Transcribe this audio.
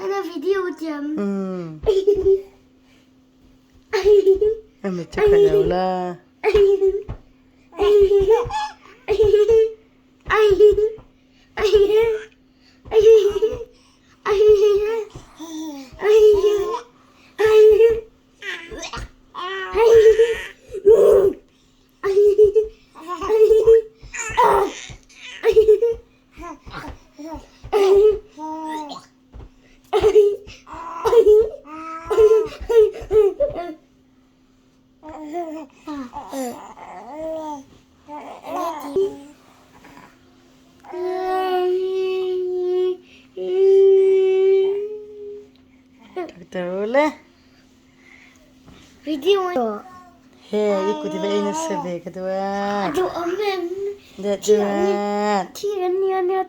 Ana video jam. Em chắc phải đâu là Terole. Video. Hey, ikuti ba ina sabi ka doon? Aduh, amen. Doon. Tiyan niya.